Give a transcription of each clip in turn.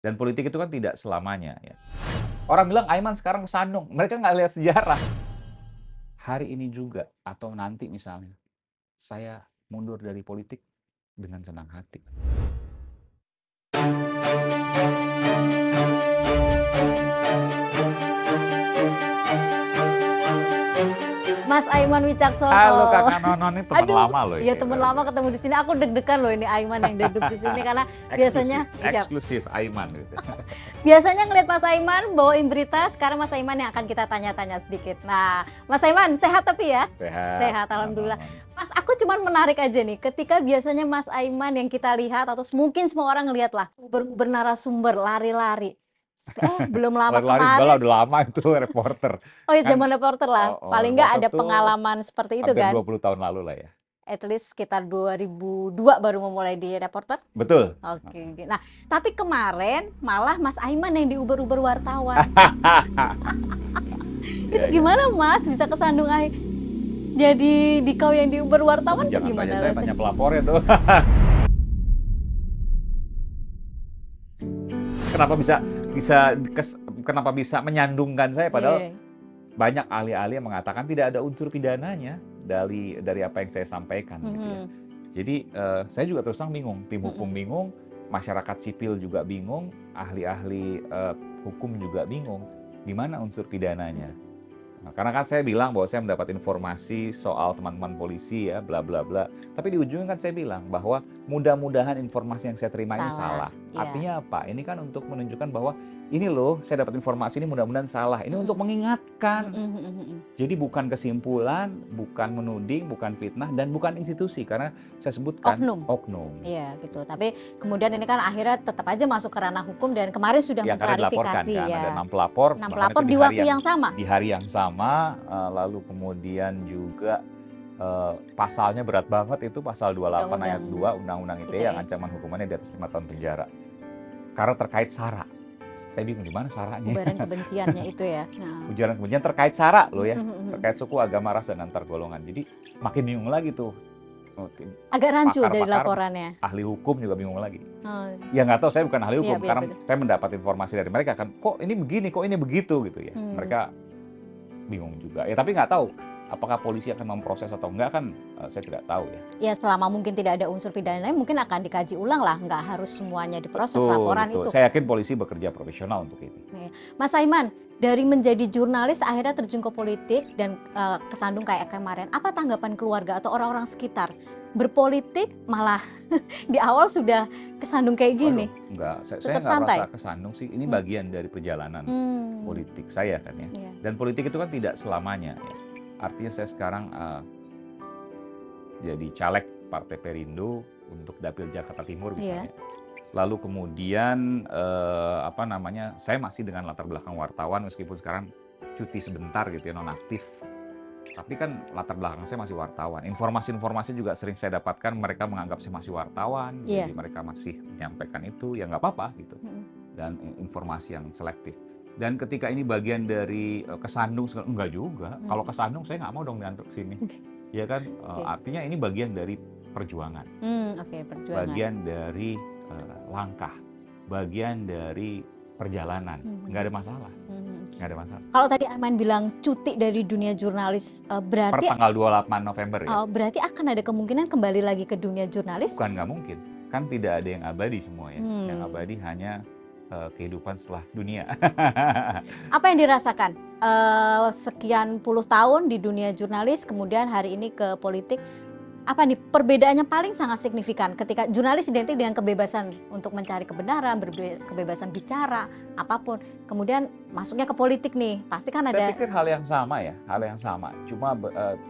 Dan politik itu kan tidak selamanya ya. Orang bilang Aiman sekarang kesandung, mereka nggak lihat sejarah. Hari ini juga atau nanti misalnya, saya mundur dari politik dengan senang hati. Mas Aiman Wicaksono. Halo Kakak Nono, ini teman lama loh ini. Iya teman lama ketemu di sini. Aku deg-degan loh ini Aiman yang duduk di sini karena biasanya eksklusif Aiman gitu. Biasanya ngeliat Mas Aiman bawain berita, sekarang Mas Aiman yang akan kita tanya-tanya sedikit. Nah, Mas Aiman sehat tapi ya? Sehat. Alhamdulillah. Mas, aku cuman menarik aja nih, ketika biasanya Mas Aiman yang kita lihat atau mungkin semua orang ngeliat lah bernarasumber lari-lari. Belum lama kemarin. Udah lama itu reporter. Oh ya, zaman reporter lah. Paling nggak ada pengalaman seperti itu kan? Hampir 20 tahun lalu lah ya. At least sekitar 2002 baru memulai di reporter. Betul. Oke. Nah, tapi kemarin malah Mas Aiman yang diuber-uber wartawan. Itu gimana Mas bisa kesandung jadi kau yang diuber wartawan? Jangan gimana? Tanya saya, tanya pelapornya tuh. Kenapa bisa menyandungkan saya padahal banyak ahli-ahli yang mengatakan tidak ada unsur pidananya dari apa yang saya sampaikan gitu ya. Jadi saya juga terus terang bingung, tim hukum bingung, masyarakat sipil juga bingung, ahli-ahli hukum juga bingung, di mana unsur pidananya. Nah, karena kan saya bilang bahwa saya mendapat informasi soal teman-teman polisi ya, bla bla bla. Tapi di ujungnya kan saya bilang bahwa mudah-mudahan informasi yang saya terima ini salah. Artinya apa? Ini kan untuk menunjukkan bahwa ini loh, saya dapat informasi ini mudah-mudahan salah. Ini untuk mengingatkan. Jadi bukan kesimpulan, bukan menuding, bukan fitnah, dan bukan institusi. Karena saya sebutkan oknum. Iya gitu. Tapi kemudian ini kan akhirnya tetap aja masuk ke ranah hukum dan kemarin sudah mengklarifikasi kan, ya. Ada 6 pelapor. 6 pelapor di waktu yang sama. Di hari yang sama, lalu kemudian juga pasalnya berat banget itu pasal 28 ayat 2 Undang-Undang ITE yang ancaman hukumannya di atas 5 tahun penjara. Karena terkait SARA. Saya bingung di mana SARA-nya. Ujaran kebenciannya itu ya. Ujaran kebencian terkait SARA loh ya. Terkait suku, agama, ras, dan antar golongan. Jadi makin bingung lagi tuh. Agak rancu dari laporannya. Ahli hukum juga bingung lagi. Ya nggak tahu, saya bukan ahli hukum. Karena saya mendapat informasi dari mereka kan, kok ini begini, kok ini begitu gitu ya. Mereka bingung juga. Ya tapi nggak tahu apakah polisi akan memproses atau enggak kan saya tidak tahu ya. Ya selama mungkin tidak ada unsur pidana mungkin akan dikaji ulang lah, nggak harus semuanya diproses laporan itu. Saya yakin polisi bekerja profesional untuk itu. Mas Aiman, dari menjadi jurnalis akhirnya terjun ke politik dan kesandung kayak kemarin, apa tanggapan keluarga atau orang-orang sekitar? Berpolitik malah di awal sudah kesandung kayak gini. Enggak, saya nggak merasa kesandung sih. Ini bagian dari perjalanan politik saya kan ya. Dan politik itu kan tidak selamanya ya. Artinya saya sekarang jadi caleg Partai Perindo untuk Dapil Jakarta Timur misalnya. Lalu kemudian saya masih dengan latar belakang wartawan meskipun sekarang cuti sebentar gitu ya, nonaktif. Tapi kan latar belakang saya masih wartawan. Informasi-informasi juga sering saya dapatkan mereka menganggap saya masih wartawan, jadi mereka masih menyampaikan itu, ya nggak apa-apa gitu. Dan informasi yang selektif. Dan ketika ini bagian dari kesandung, enggak juga. Kalau kesandung saya nggak mau dong diantar ke sini. Ya kan, artinya ini bagian dari perjuangan. Perjuangan. Bagian dari langkah, bagian dari perjalanan. Nggak ada masalah. Nggak ada masalah. Kalau tadi Aiman bilang cuti dari dunia jurnalis, berarti per tanggal 28 November ya. Berarti akan ada kemungkinan kembali lagi ke dunia jurnalis? Bukan nggak mungkin. Kan tidak ada yang abadi semua ya. Yang abadi hanya kehidupan setelah dunia. Apa yang dirasakan sekian puluh tahun di dunia jurnalis, kemudian hari ini ke politik? Apa nih perbedaannya paling sangat signifikan ketika jurnalis identik dengan kebebasan untuk mencari kebenaran, kebebasan bicara, apapun. Kemudian masuknya ke politik nih, pasti kan ada. Saya pikir hal yang sama ya, hal yang sama. Cuma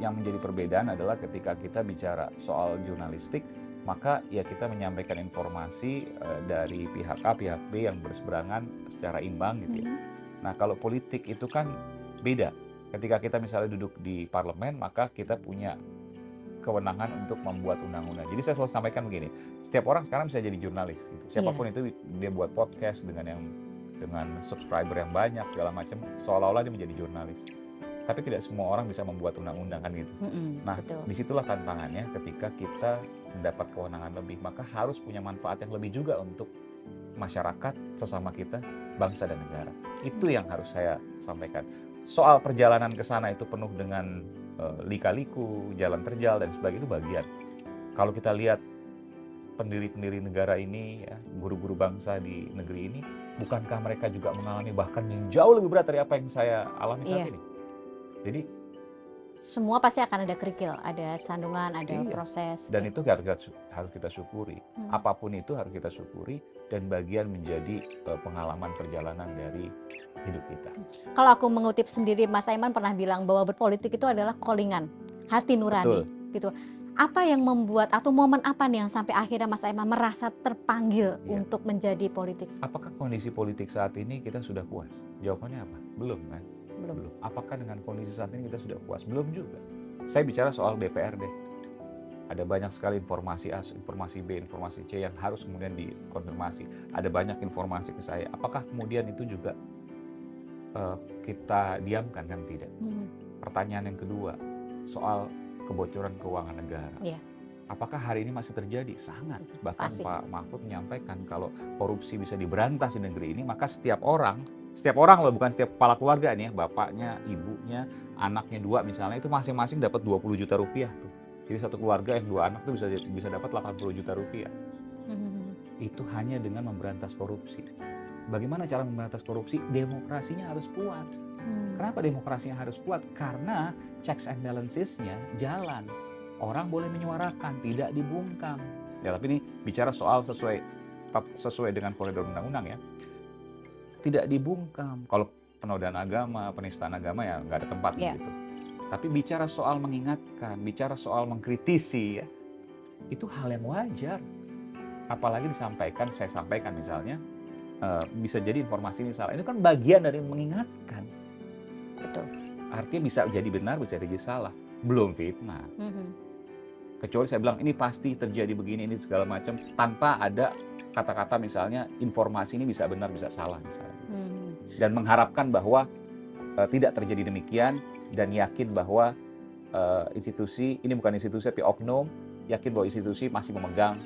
yang menjadi perbedaan adalah ketika kita bicara soal jurnalistik, maka ya kita menyampaikan informasi dari pihak A, pihak B yang berseberangan secara imbang gitu ya. Nah kalau politik itu kan beda. Ketika kita misalnya duduk di parlemen, maka kita punya kewenangan untuk membuat undang-undang. Jadi saya selalu sampaikan begini, setiap orang sekarang bisa jadi jurnalis. Gitu. Siapapun itu dia buat podcast dengan subscriber yang banyak segala macam, seolah-olah dia menjadi jurnalis. Tapi tidak semua orang bisa membuat undang-undang kan gitu. Nah, disitulah tantangannya ketika kita mendapat kewenangan lebih, maka harus punya manfaat yang lebih juga untuk masyarakat, sesama kita, bangsa dan negara. Itu yang harus saya sampaikan. Soal perjalanan ke sana itu penuh dengan lika-liku, jalan terjal dan sebagainya, itu bagian. Kalau kita lihat pendiri-pendiri negara ini, ya, guru-guru bangsa di negeri ini, bukankah mereka juga mengalami bahkan yang jauh lebih berat dari apa yang saya alami saat ini? Jadi semua pasti akan ada kerikil, ada sandungan, ada proses. Dan itu harus kita syukuri. Apapun itu harus kita syukuri dan bagian menjadi pengalaman perjalanan dari hidup kita. Kalau aku mengutip sendiri, Mas Aiman pernah bilang bahwa berpolitik itu adalah callingan, hati nurani. Gitu. Apa yang membuat atau momen apa nih yang sampai akhirnya Mas Aiman merasa terpanggil untuk menjadi politikus? Apakah kondisi politik saat ini kita sudah puas? Jawabannya apa? Belum kan? Belum. Apakah dengan kondisi saat ini kita sudah puas? Belum juga. Saya bicara soal DPRD. Ada banyak sekali informasi A, informasi B, informasi C yang harus kemudian dikonfirmasi. Ada banyak informasi ke saya. Apakah kemudian itu juga kita diamkan? Kan tidak. Pertanyaan yang kedua, soal kebocoran keuangan negara. Apakah hari ini masih terjadi? Sangat. Bahkan Pak Mahfud menyampaikan kalau korupsi bisa diberantas di negeri ini, maka setiap orang loh, bukan setiap kepala keluarga nih ya, bapaknya, ibunya, anaknya 2 misalnya, itu masing-masing dapat 20 juta rupiah tuh. Jadi satu keluarga yang 2 anak tuh bisa dapat 80 juta rupiah. Itu hanya dengan memberantas korupsi. Bagaimana cara memberantas korupsi? Demokrasinya harus kuat. Kenapa demokrasinya harus kuat? Karena checks and balances-nya jalan. Orang boleh menyuarakan, tidak dibungkam. Ya, tapi ini bicara soal sesuai dengan koridor undang-undang ya. Tidak dibungkam. Kalau penodaan agama, penistaan agama ya nggak ada tempat gitu. Tapi bicara soal mengingatkan, bicara soal mengkritisi ya, itu hal yang wajar. Apalagi saya sampaikan misalnya, bisa jadi informasi misalnya, ini kan bagian dari mengingatkan. Betul. Artinya bisa jadi benar, bisa jadi salah. Belum fitnah. Kecuali saya bilang ini pasti terjadi begini, ini segala macam, tanpa ada kata-kata misalnya informasi ini bisa benar, bisa salah misalnya. Dan mengharapkan bahwa tidak terjadi demikian dan yakin bahwa institusi, ini bukan institusi tapi oknum, yakin bahwa institusi masih memegang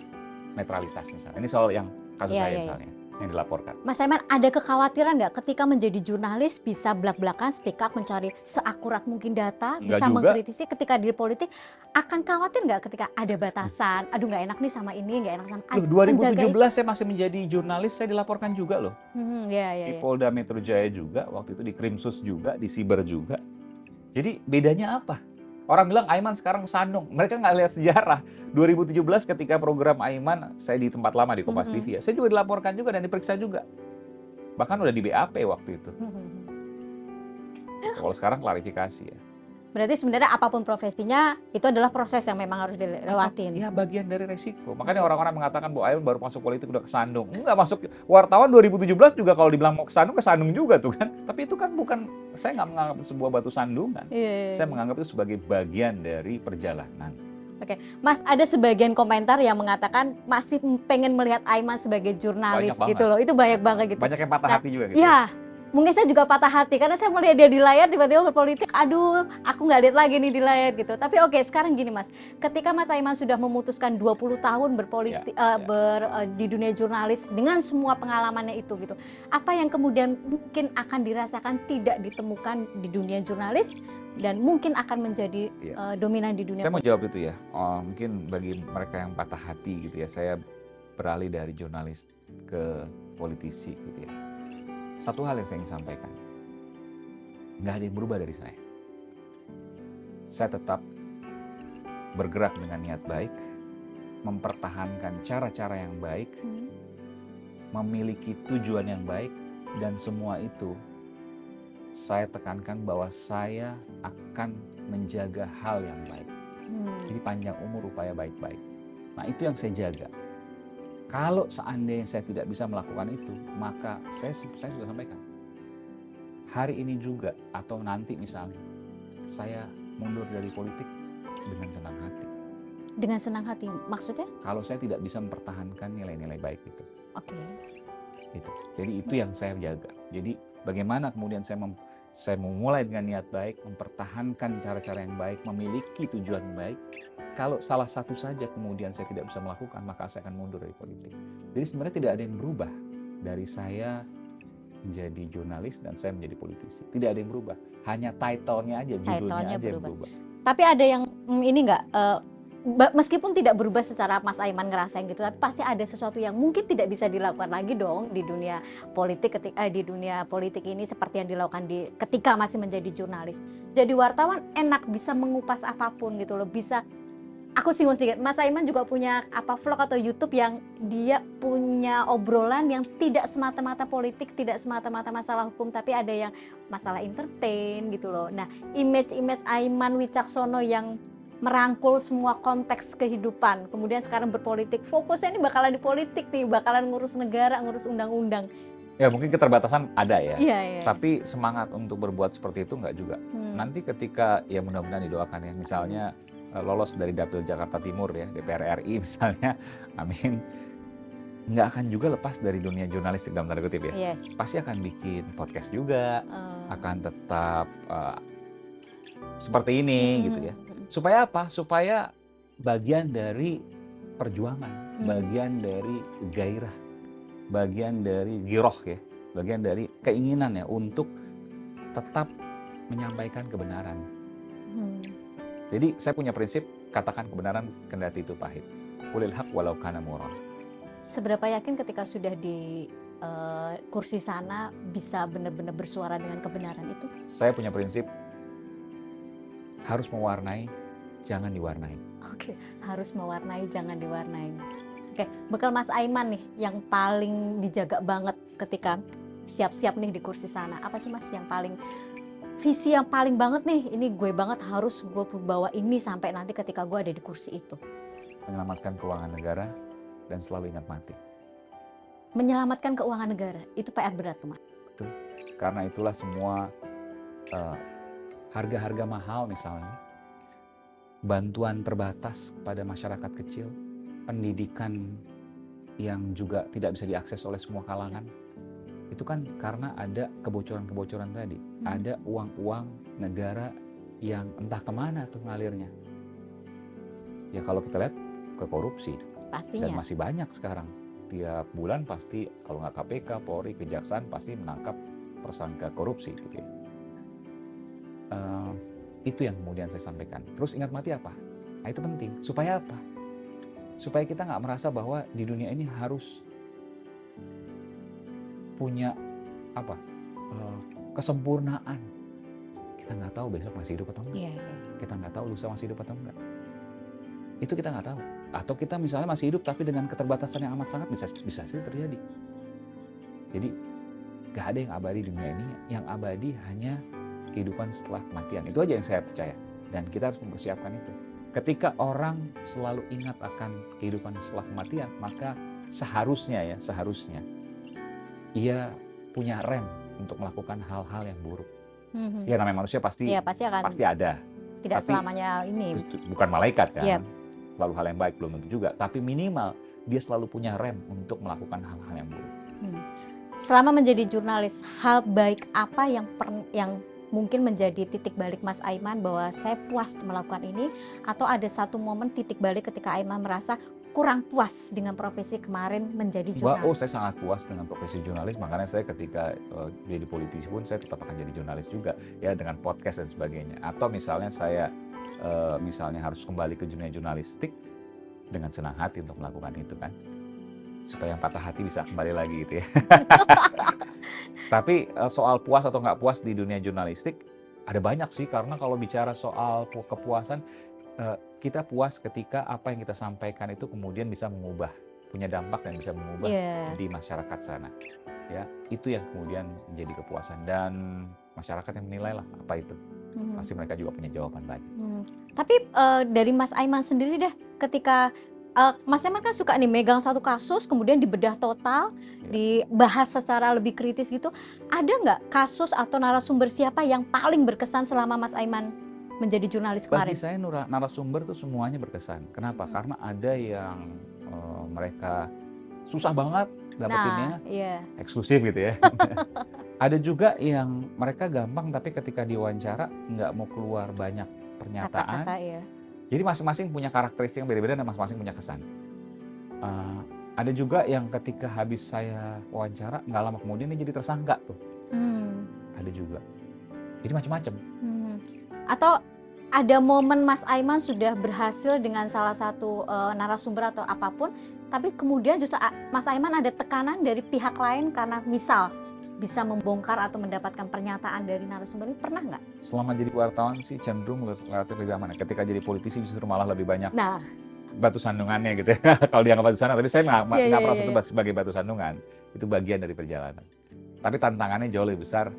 netralitas misalnya. Ini soal yang kasus saya misalnya, yang dilaporkan. Mas Aiman, ada kekhawatiran nggak ketika menjadi jurnalis bisa belak-belakan, speak up, mencari seakurat mungkin data, bisa mengkritisi, ketika di politik akan khawatir nggak ketika ada batasan, aduh nggak enak nih sama ini, nggak enak sama... 2017 saya masih menjadi jurnalis, saya dilaporkan juga loh. Di Iya. Polda Metro Jaya juga, waktu itu di Krimsus juga, di Siber juga. Jadi bedanya apa? Orang bilang Aiman sekarang sandung, mereka nggak lihat sejarah. 2017 ketika program Aiman, saya di tempat lama di Kompas TV ya, saya juga dilaporkan juga dan diperiksa juga. Bahkan udah di BAP waktu itu. Kalau sekarang klarifikasi ya. Berarti sebenarnya apapun profesinya, itu adalah proses yang memang harus dilewatin. Ya bagian dari resiko. Makanya orang-orang mengatakan bahwa Aiman baru masuk politik udah kesandung. Enggak, masuk wartawan 2017 juga kalau dibilang mau kesandung juga tuh kan. Tapi itu kan bukan, saya nggak menganggap itu sebuah batu sandungan. Saya menganggap itu sebagai bagian dari perjalanan. Oke, Mas, ada sebagian komentar yang mengatakan masih pengen melihat Aiman sebagai jurnalis gitu loh. Itu banyak banget gitu. Banyak yang patah hati juga gitu. Ya. Mungkin saya juga patah hati karena saya melihat dia di layar tiba-tiba berpolitik, aduh aku nggak lihat lagi nih di layar gitu. Tapi oke, sekarang gini Mas, ketika Mas Aiman sudah memutuskan 20 tahun berpolitik, di dunia jurnalis dengan semua pengalamannya itu gitu, apa yang kemudian mungkin akan dirasakan tidak ditemukan di dunia jurnalis dan mungkin akan menjadi dominan di dunia? Saya mau jawab itu ya, mungkin bagi mereka yang patah hati gitu ya, saya beralih dari jurnalis ke politisi gitu ya. Satu hal yang saya ingin sampaikan, nggak ada yang berubah dari saya. Saya tetap bergerak dengan niat baik, mempertahankan cara-cara yang baik, memiliki tujuan yang baik, dan semua itu saya tekankan bahwa saya akan menjaga hal yang baik. Jadi panjang umur, upaya baik-baik. Nah itu yang saya jaga. Kalau seandainya saya tidak bisa melakukan itu, maka saya sudah sampaikan. Hari ini juga atau nanti misalnya, saya mundur dari politik dengan senang hati. Dengan senang hati, maksudnya? Kalau saya tidak bisa mempertahankan nilai-nilai baik itu. Oke. Gitu. Jadi itu yang saya jaga. Jadi bagaimana kemudian saya memulai dengan niat baik, mempertahankan cara-cara yang baik, memiliki tujuan baik. Kalau salah satu saja kemudian saya tidak bisa melakukan, maka saya akan mundur dari politik. Jadi sebenarnya tidak ada yang berubah dari saya menjadi jurnalis dan saya menjadi politisi. Tidak ada yang berubah. Hanya title-nya aja, judulnya Title-nya aja yang berubah. berubah. Tapi ada yang ini nggak, meskipun tidak berubah secara Mas Aiman ngerasain gitu, tapi pasti ada sesuatu yang mungkin tidak bisa dilakukan lagi dong di dunia politik di dunia politik ini seperti yang dilakukan ketika masih menjadi jurnalis. Jadi wartawan enak bisa mengupas apapun gitu loh, bisa. Aku singgung sedikit, Mas Aiman juga punya vlog atau YouTube yang dia punya obrolan yang tidak semata-mata politik, tidak semata-mata masalah hukum, tapi ada yang masalah entertain gitu loh. Nah, image Aiman Wicaksono yang merangkul semua konteks kehidupan, kemudian sekarang berpolitik, fokusnya ini bakalan di politik nih, bakalan ngurus negara, ngurus undang-undang. Ya mungkin keterbatasan ada ya, Iya. tapi semangat untuk berbuat seperti itu enggak juga. Nanti ketika, ya mudah-mudahan didoakan ya, misalnya lolos dari Dapil Jakarta Timur ya, DPR RI misalnya, amin. Nggak akan juga lepas dari dunia jurnalistik dalam tanda kutip ya. Yes. Pasti akan bikin podcast juga, akan tetap seperti ini gitu ya. Supaya apa? Supaya bagian dari perjuangan, bagian dari gairah, bagian dari giroh ya, bagian dari keinginan ya untuk tetap menyampaikan kebenaran. Jadi saya punya prinsip, katakan kebenaran kendati itu pahit. Qulil haq walau kana murran. Seberapa yakin ketika sudah di kursi sana bisa benar-benar bersuara dengan kebenaran itu? Saya punya prinsip, harus mewarnai, jangan diwarnai. Oke, harus mewarnai, jangan diwarnai. Oke, bekal Mas Aiman nih yang paling dijaga banget ketika siap-siap nih di kursi sana. Apa sih Mas yang paling visi yang paling banget nih, ini gue banget harus gue bawa ini sampai nanti ketika gue ada di kursi itu? Menyelamatkan keuangan negara dan selalu ingat mati. Menyelamatkan keuangan negara, itu PR berat tuh Mas. Betul, karena itulah semua harga-harga mahal misalnya, bantuan terbatas kepada masyarakat kecil, pendidikan yang juga tidak bisa diakses oleh semua kalangan, itu kan karena ada kebocoran-kebocoran tadi. Ada uang-uang negara yang entah kemana tuh ngalirnya. Ya kalau kita lihat ke korupsi. Pastinya. Dan masih banyak sekarang. Tiap bulan pasti kalau nggak KPK, Polri, Kejaksaan pasti menangkap tersangka korupsi gitu ya. Itu yang kemudian saya sampaikan. Terus ingat mati apa? Nah itu penting. Supaya apa? Supaya kita nggak merasa bahwa di dunia ini harus punya kesempurnaan. Kita nggak tahu besok masih hidup atau enggak. Kita nggak tahu lusa masih hidup atau enggak. Itu kita nggak tahu. Atau kita misalnya masih hidup tapi dengan keterbatasan yang amat sangat bisa sih terjadi. Jadi nggak ada yang abadi di dunia ini. Yang abadi hanya kehidupan setelah kematian. Itu aja yang saya percaya. Dan kita harus mempersiapkan itu. Ketika orang selalu ingat akan kehidupan setelah kematian, maka seharusnya ia punya rem untuk melakukan hal-hal yang buruk. Ya namanya manusia pasti ada. Tidak tapi selamanya ini. Bukan malaikat kan. Selalu hal yang baik belum tentu juga. Tapi minimal dia selalu punya rem untuk melakukan hal-hal yang buruk. Selama menjadi jurnalis, hal baik apa yang mungkin menjadi titik balik Mas Aiman bahwa saya puas melakukan ini, atau ada satu momen titik balik ketika Aiman merasa kurang puas dengan profesi kemarin menjadi jurnalis? Saya sangat puas dengan profesi jurnalis, makanya saya ketika jadi politisi pun saya tetap akan jadi jurnalis juga ya, dengan podcast dan sebagainya. Atau misalnya saya harus kembali ke dunia jurnalistik dengan senang hati untuk melakukan itu kan, supaya yang patah hati bisa kembali lagi gitu ya. Tapi soal puas atau nggak puas di dunia jurnalistik ada banyak sih, karena kalau bicara soal kepuasan, kita puas ketika apa yang kita sampaikan itu kemudian bisa mengubah, punya dampak dan bisa mengubah di masyarakat sana. Ya, itu yang kemudian menjadi kepuasan, dan masyarakat yang menilai lah apa itu. Pasti mereka juga punya jawaban banyak. Tapi dari Mas Aiman sendiri deh, ketika Mas Aiman kan suka nih megang satu kasus kemudian dibedah total, dibahas secara lebih kritis gitu. Ada nggak kasus atau narasumber siapa yang paling berkesan selama Mas Aiman menjadi jurnalis kemarin? Bagi saya narasumber tuh semuanya berkesan. Kenapa? Karena ada yang mereka susah banget dapetinnya, eksklusif gitu ya. Ada juga yang mereka gampang tapi ketika diwawancara nggak mau keluar banyak pernyataan. Kata-kata, Jadi masing-masing punya karakteristik yang beda-beda dan masing-masing punya kesan. Ada juga yang ketika habis saya wawancara, nggak lama kemudian dia jadi tersangka tuh. Ada juga. Jadi macam-macam. Atau ada momen Mas Aiman sudah berhasil dengan salah satu narasumber atau apapun, tapi kemudian justru Mas Aiman ada tekanan dari pihak lain karena misal bisa membongkar atau mendapatkan pernyataan dari narasumber ini, pernah nggak? Selama jadi wartawan sih cenderung relatif lebih aman. Ketika jadi politisi justru malah lebih banyak Nah, batu sandungannya gitu ya. Kalau dianggap batu sandungan, tapi saya nggak merasa itu iya. sebagai batu sandungan. Itu bagian dari perjalanan. Tapi tantangannya jauh lebih besar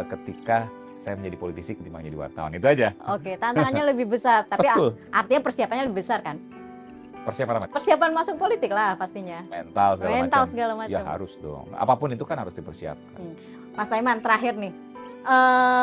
ketika saya menjadi politisi ketimbang jadi wartawan. Itu aja. Oke, tantangannya lebih besar, tapi Betul. artinya persiapannya lebih besar kan? Persiapan apa? Persiapan masuk politik lah pastinya. Mental segala Mental macam. segala Ya macam. harus dong. Apapun itu kan harus dipersiapkan. Mas Aiman, terakhir nih.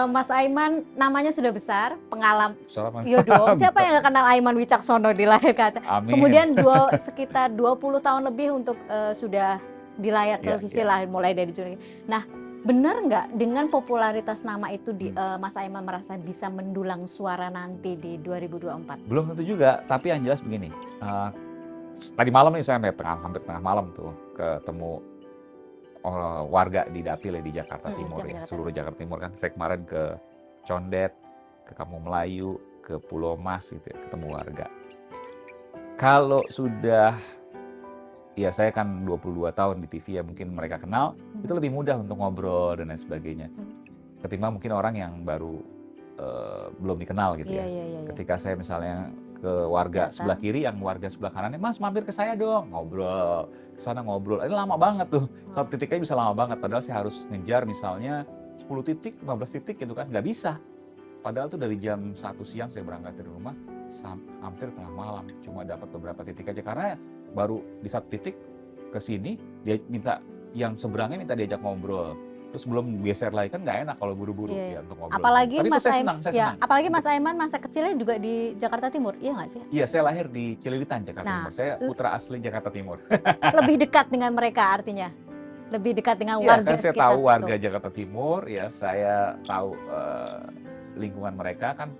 Mas Aiman namanya sudah besar, pengalaman. Selamat. Iya dong, siapa yang gak kenal Aiman Wicaksono di layar kaca? Amin. Kemudian sekitar 20 tahun lebih untuk sudah di layar televisi lah, mulai dari jurnalis. Nah, benar nggak dengan popularitas nama itu Mas Aiman merasa bisa mendulang suara nanti di 2024? Belum tentu juga, tapi yang jelas begini. Tadi malam nih saya hampir tengah malam tuh ketemu warga di Dapil di Jakarta Timur ya, seluruh Jakarta Timur kan. Saya kemarin ke Condet, ke Kampung Melayu, ke Pulau Mas gitu ya, ketemu warga. Kalau sudah, ya saya kan 22 tahun di TV ya, mungkin mereka kenal, itu lebih mudah untuk ngobrol dan lain sebagainya. Ketimbang mungkin orang yang baru belum dikenal gitu ya. Ketika saya misalnya ke warga sebelah kiri, yang warga sebelah kanannya, Mas mampir ke saya dong, ngobrol, kesana ngobrol. Ini lama banget tuh, satu titiknya bisa lama banget. Padahal saya harus ngejar misalnya 10 titik, 15 titik gitu kan, nggak bisa. Padahal tuh dari jam 1 siang saya berangkat dari rumah, hampir tengah malam, cuma dapat beberapa titik aja. Karena baru di satu titik ke sini, dia minta, yang seberangnya minta diajak ngobrol. Terus belum geser lagi, kan nggak enak kalau buru-buru ya untuk ngobrol. Apalagi tapi Mas saya senang. Apalagi Mas Aiman masa kecilnya juga di Jakarta Timur, iya nggak sih? Iya, saya lahir di Cililitan, Jakarta Timur. Saya putra asli Jakarta Timur. Lebih dekat dengan mereka artinya? Lebih dekat dengan warga sekitar. Saya tahu warga Jakarta Timur, ya saya tahu lingkungan mereka kan.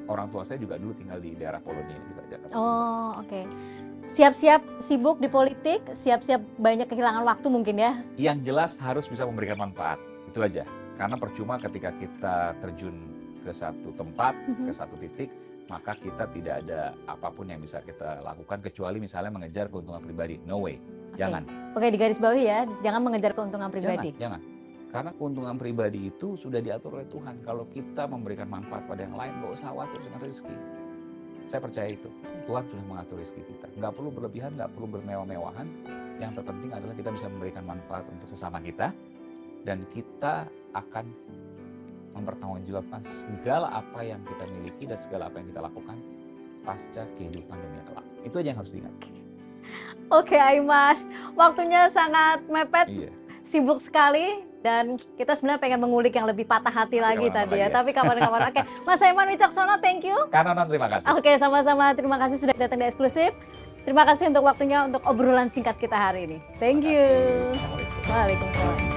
Orang tua saya juga dulu tinggal di daerah Polonia juga, Jakarta Timur. Oh, oke. Siap-siap sibuk di politik, siap-siap banyak kehilangan waktu mungkin ya? Yang jelas harus bisa memberikan manfaat, itu aja. Karena percuma ketika kita terjun ke satu tempat, ke satu titik, maka kita tidak ada apapun yang bisa kita lakukan kecuali misalnya mengejar keuntungan pribadi. No way, jangan. Oke, di garis bawah ya, jangan mengejar keuntungan pribadi. Jangan. Karena keuntungan pribadi itu sudah diatur oleh Tuhan. Kalau kita memberikan manfaat pada yang lain, nggak usah khawatir dengan rezeki. Saya percaya itu. Tuhan sudah mengatur rezeki kita. Nggak perlu berlebihan, nggak perlu bermewah-mewahan. Yang terpenting adalah kita bisa memberikan manfaat untuk sesama kita. Dan kita akan mempertanggungjawabkan segala apa yang kita miliki dan segala apa yang kita lakukan pasca kehidupan dunia kelak. Itu aja yang harus diingat. Oke, Aiman. Waktunya sangat mepet. Iya. Sibuk sekali. Dan kita sebenarnya pengen mengulik yang lebih patah hati lagi tadi ya. Tapi kapan-kapan. Oke, Mas Aiman Wicaksono, thank you. Kanonon, terima kasih. Oke, sama-sama. Terima kasih sudah datang di Eksklusif. Terima kasih untuk waktunya untuk obrolan singkat kita hari ini. Thank you. Assalamualaikum. Waalaikumsalam.